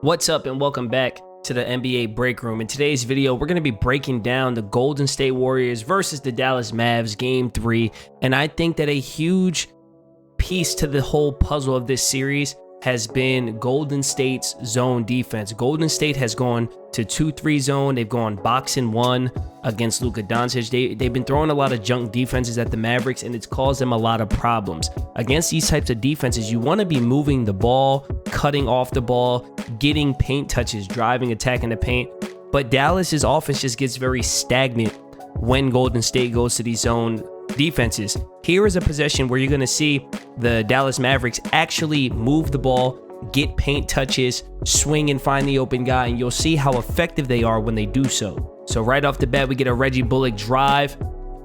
What's up and welcome back to the NBA Breakroom. In today's video, we're going to be breaking down the Golden State Warriors versus the Dallas Mavs Game 3. And I think that a huge piece to the whole puzzle of this series has been Golden State's zone defense. Golden State has gone to 2-3 zone. They've gone box and one against Luka Doncic. They've been throwing a lot of junk defenses at the Mavericks, and it's caused them a lot of problems. Against these types of defenses, you want to be moving the ball, cutting off the ball, getting paint touches, driving, attacking the paint. But Dallas's offense just gets very stagnant when Golden State goes to these zone defenses. Here is a possession where you're going to see the Dallas Mavericks actually move the ball, get paint touches, swing and find the open guy, and you'll see how effective they are when they do so. So right off the bat, we get a Reggie Bullock drive.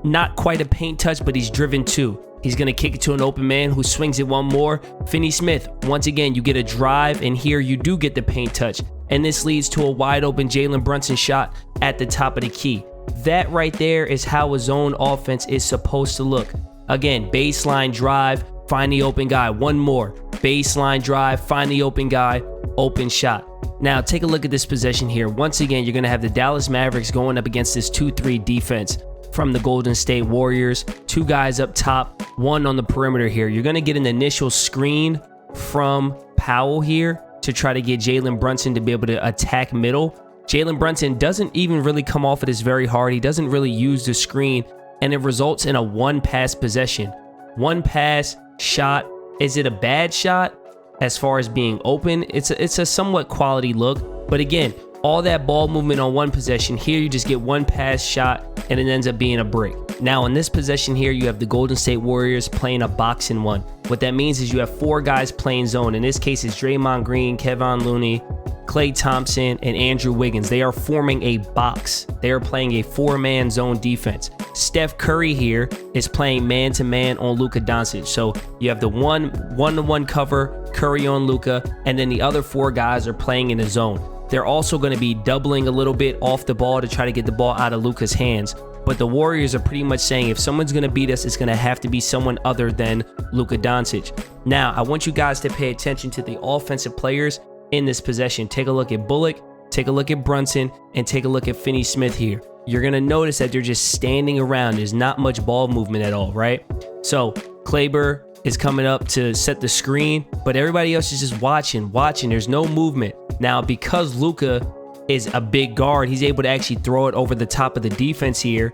Not quite a paint touch, but he's driven too. He's going to kick it to an open man who swings it one more. Finney Smith, once again, you get a drive, and here you do get the paint touch. And this leads to a wide open Jalen Brunson shot at the top of the key. That right there is how a zone offense is supposed to look. Again, baseline drive, find the open guy. One more. Baseline drive, find the open guy, open shot. Now, take a look at this possession here. Once again, you're going to have the Dallas Mavericks going up against this 2-3 defense from the Golden State Warriors. Two guys up top, one on the perimeter here. You're going to get an initial screen from Powell here to try to get Jalen Brunson to be able to attack middle. Jalen Brunson doesn't even really come off of this very hard. He doesn't really use the screen, and it results in a one-pass possession. One pass shot. Is it a bad shot as far as being open? It's a somewhat quality look, but again, all that ball movement on one possession. Here you just get one pass shot, and it ends up being a break. Now, in this possession here, you have the Golden State Warriors playing a box and one. What that means is you have four guys playing zone. In this case, it's Draymond Green, Kevon Looney, Klay Thompson, and Andrew Wiggins. They are forming a box. They are playing a four-man zone defense. Steph Curry here is playing man-to-man on Luka Doncic. So you have the one-to-one cover, Curry on Luka, and then the other four guys are playing in the zone. They're also going to be doubling a little bit off the ball to try to get the ball out of Luka's hands. But the Warriors are pretty much saying if someone's going to beat us, it's going to have to be someone other than Luka Doncic. Now, I want you guys to pay attention to the offensive players in this possession. Take a look at Bullock, take a look at Brunson, and take a look at Finney Smith here. You're going to notice that they're just standing around. There's not much ball movement at all, right? So Kleber is coming up to set the screen, but everybody else is just watching. There's no movement. Now, because Luka is a big guard, he's able to actually throw it over the top of the defense here,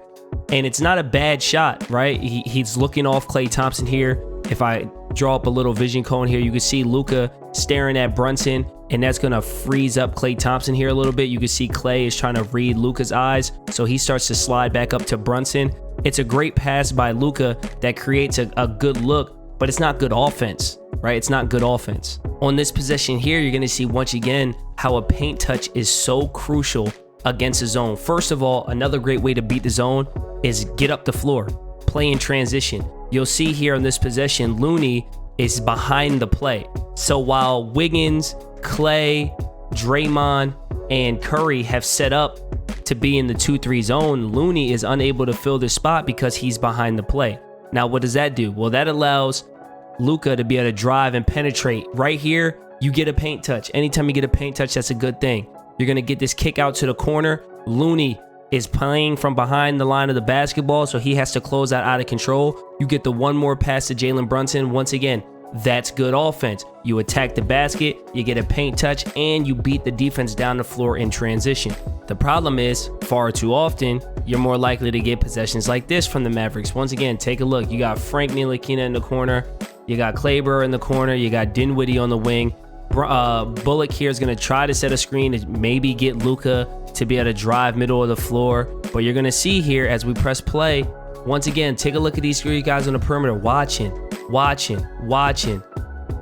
and it's not a bad shot, right? He's looking off Klay Thompson here. If I draw up a little vision cone here, you can see Luka staring at Brunson, and that's going to freeze up Klay Thompson here a little bit. You can see Klay is trying to read Luka's eyes, so he starts to slide back up to Brunson. It's a great pass by Luka that creates a good look, but it's not good offense, right? It's not good offense. On this possession here, you're going to see once again how a paint touch is so crucial against a zone. First of all, another great way to beat the zone is get up the floor, play in transition. You'll see here on this possession, Looney is behind the play. So while Wiggins, Klay, Draymond, and Curry have set up to be in the 2-3 zone, Looney is unable to fill this spot because he's behind the play. Now, what does that do? Well, that allows Luka to be able to drive and penetrate. Right here, you get a paint touch. Anytime you get a paint touch, that's a good thing. You're going to get this kick out to the corner. Looney is playing from behind the line of the basketball, so he has to close that out of control. You get the one more pass to Jalen Brunson. Once again, that's good offense. You attack the basket, you get a paint touch, and you beat the defense down the floor in transition. The problem is, far too often, you're more likely to get possessions like this from the Mavericks. Once again, take a look. You got Frank Ntilikina in the corner. You got Kleber in the corner. You got Dinwiddie on the wing. Bullock here is going to try to set a screen to maybe get Luka to be able to drive middle of the floor. But you're going to see here as we press play, once again, take a look at these three guys on the perimeter watching.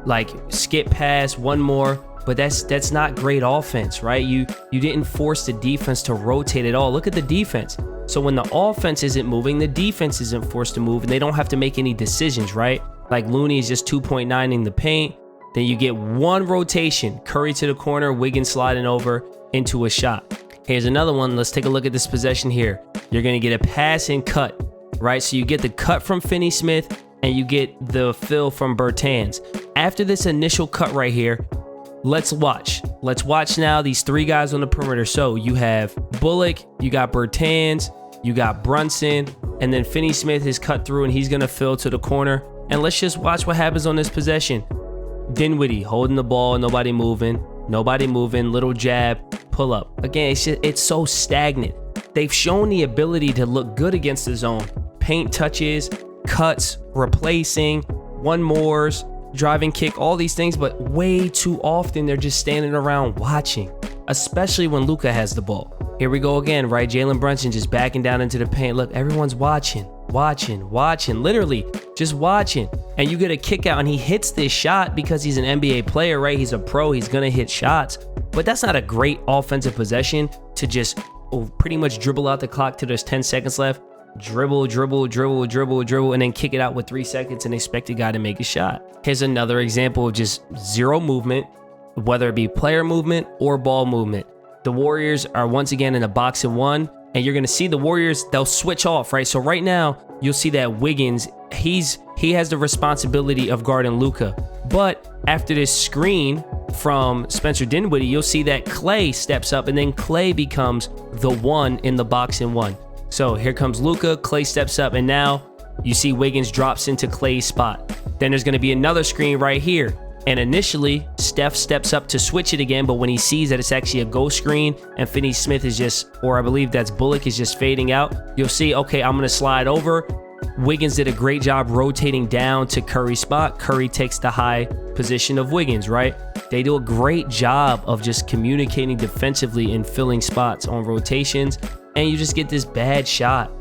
Like skip pass, one more. But that's not great offense, right? You didn't force the defense to rotate at all. Look at the defense. So when the offense isn't moving, the defense isn't forced to move, and they don't have to make any decisions, right? Like Looney is just 2.9ing the paint. Then you get one rotation, Curry to the corner, Wiggins sliding over into a shot. Here's another one. Let's take a look at this possession here. You're going to get a pass and cut, right? So you get the cut from Finney Smith, and you get the fill from Bertans. After this initial cut right here, let's watch. Let's watch now these three guys on the perimeter. So you have Bullock, you got Bertans, you got Brunson, and then Finney-Smith is cut through and he's going to fill to the corner. And let's just watch what happens on this possession. Dinwiddie holding the ball, nobody moving, little jab, pull up. Again, it's so stagnant. They've shown the ability to look good against the zone. Paint touches, cuts, replacing, one mores, driving kick, all these things, but way too often they're just standing around watching, especially when Luka has the ball. Here we go again, right? Jalen Brunson just backing down into the paint. Look, everyone's watching, literally just watching. And you get a kick out and he hits this shot because he's an NBA player, right? He's a pro, he's gonna hit shots, but that's not a great offensive possession to just pretty much dribble out the clock till there's 10 seconds left. Dribble, and then kick it out with 3 seconds and expect a guy to make a shot. Here's another example of just zero movement, whether it be player movement or ball movement. The Warriors are once again in a box and one, and you're going to see the Warriors, they'll switch off, right? So right now, you'll see that Wiggins, he has the responsibility of guarding Luka. But after this screen from Spencer Dinwiddie, you'll see that Klay steps up, and then Klay becomes the one in the box and one. So here comes Luka, Klay steps up, and now you see Wiggins drops into Klay's spot. Then there's going to be another screen right here. And initially, Steph steps up to switch it again, but when he sees that it's actually a ghost screen and Finney-Smith is just, or I believe that's Bullock, is just fading out, you'll see, okay, I'm going to slide over. Wiggins did a great job rotating down to Curry's spot. Curry takes the high position of Wiggins, right? They do a great job of just communicating defensively and filling spots on rotations, and you just get this bad shot.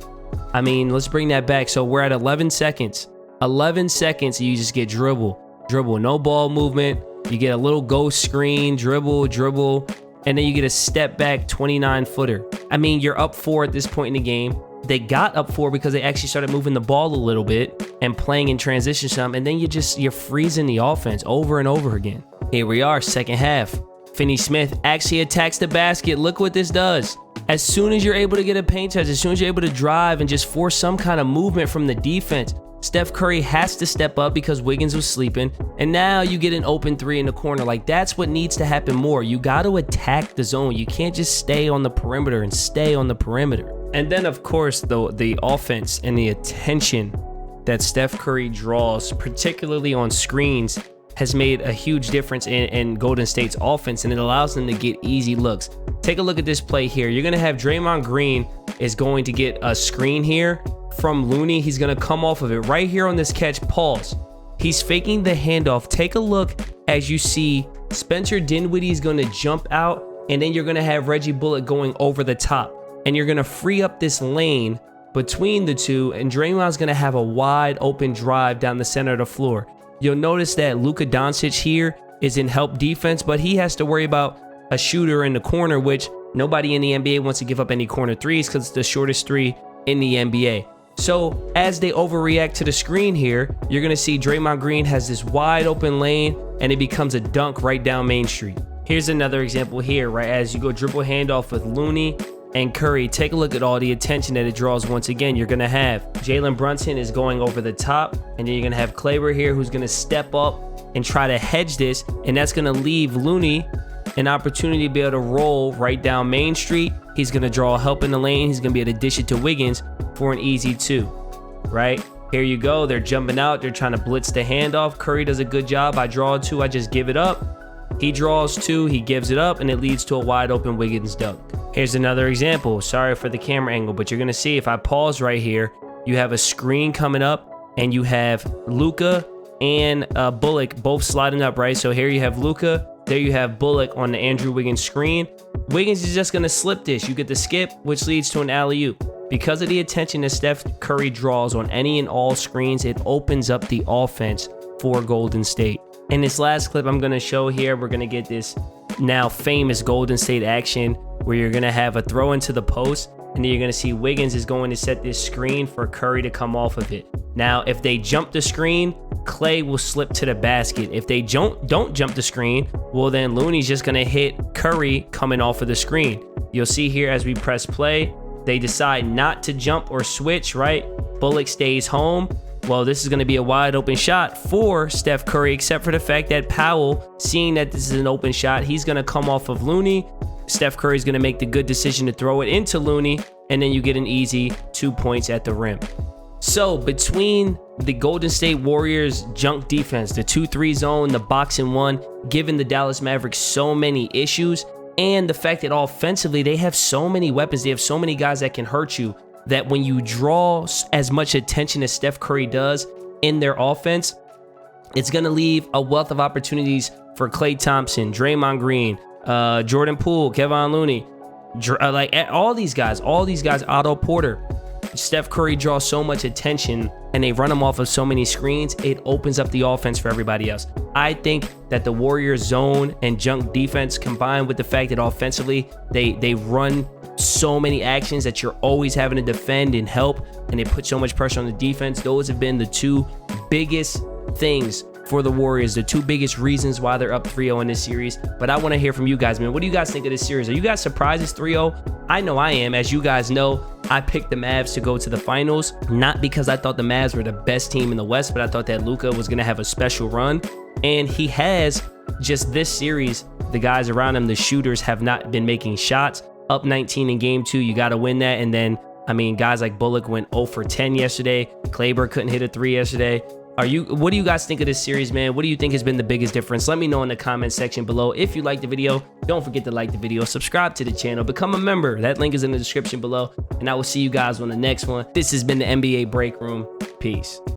I mean, let's bring that back. So we're at 11 seconds. 11 seconds, and you just get dribble, no ball movement. You get a little ghost screen, dribble, and then you get a step back 29-footer. I mean, you're up 4 at this point in the game. They got up 4 because they actually started moving the ball a little bit and playing in transition some, and then you're freezing the offense over and over again. Here we are, second half. Finney-Smith actually attacks the basket. Look what this does. As soon as you're able to get a paint touch, as soon as you're able to drive and just force some kind of movement from the defense, Steph Curry has to step up because Wiggins was sleeping, and now you get an open 3 in the corner. Like, that's what needs to happen more. You got to attack the zone. You can't just stay on the perimeter and stay on the perimeter. And then, of course, the offense and the attention that Steph Curry draws, particularly on screens, has made a huge difference in Golden State's offense, and it allows them to get easy looks. Take a look at this play here. You're going to have Draymond Green is going to get a screen here from Looney. He's going to come off of it right here on this catch. Pause. He's faking the handoff. Take a look as you see Spencer Dinwiddie is going to jump out, and then you're going to have Reggie Bullock going over the top, and you're going to free up this lane between the two, and Draymond's going to have a wide open drive down the center of the floor. You'll notice that Luka Doncic here is in help defense, but he has to worry about a shooter in the corner, which nobody in the NBA wants to give up any corner threes because it's the shortest 3 in the NBA. So as they overreact to the screen here, you're going to see Draymond Green has this wide open lane, and it becomes a dunk right down Main Street. Here's another example here, right? As you go dribble handoff with Looney and Curry, take a look at all the attention that it draws. Once again, you're going to have Jalen Brunson is going over the top, and then you're going to have Kleber here who's going to step up and try to hedge this, and that's going to leave Looney an opportunity to be able to roll right down Main Street. He's going to draw help in the lane. He's going to be able to dish it to Wiggins for an easy 2, right? Here you go. They're jumping out. They're trying to blitz the handoff. Curry does a good job. I draw 2. I just give it up. He draws 2. He gives it up, and it leads to a wide open Wiggins dunk. Here's another example. Sorry for the camera angle, but you're going to see if I pause right here, you have a screen coming up, and you have Luka and Bullock both sliding up, right? So here you have Luka. There you have Bullock on the Andrew Wiggins screen. Wiggins is just going to slip this. You get the skip, which leads to an alley-oop. Because of the attention that Steph Curry draws on any and all screens, it opens up the offense for Golden State. In this last clip I'm going to show here, we're going to get this now famous Golden State action where you're going to have a throw into the post, and then you're going to see Wiggins is going to set this screen for Curry to come off of it. Now, if they jump the screen, Klay will slip to the basket. If they don't jump the screen, well, then Looney's just going to hit Curry coming off of the screen. You'll see here as we press play, they decide not to jump or switch, right? Bullock stays home. well, this is going to be a wide open shot for Steph Curry, except for the fact that Powell, seeing that this is an open shot, he's going to come off of Looney. Steph Curry's going to make the good decision to throw it into Looney, and then you get an easy 2 points at the rim. So between the Golden State Warriors junk defense, the 2-3 zone, the box and one, giving the Dallas Mavericks so many issues, and the fact that offensively they have so many weapons, they have so many guys that can hurt you, that when you draw as much attention as Steph Curry does in their offense, it's going to leave a wealth of opportunities for Klay Thompson, Draymond Green, Jordan Poole, Kevon Looney, like all these guys, Otto Porter. Steph Curry draws so much attention and they run him off of so many screens, it opens up the offense for everybody else. I think that the Warriors zone and junk defense, combined with the fact that offensively they run so many actions that you're always having to defend and help, and they put so much pressure on the defense, those have been the two biggest things for the Warriors, the two biggest reasons why they're up 3-0 in this series. But I want to hear from you guys, man. What do you guys think of this series? Are you guys surprised it's 3-0? I know I am. As you guys know, I picked the Mavs to go to the finals, not because I thought the Mavs were the best team in the West, but I thought that Luka was going to have a special run. And he has. Just this series, the guys around him, the shooters, have not been making shots. Up 19 in game 2, you got to win that. And then, I mean, guys like Bullock went 0 for 10 yesterday. Kleber couldn't hit a 3 yesterday. What do you guys think of this series, man? What do you think has been the biggest difference? Let me know in the comment section below. If you liked the video, don't forget to like the video, subscribe to the channel, become a member. That link is in the description below, and I will see you guys on the next one. This has been the NBA Break Room. Peace.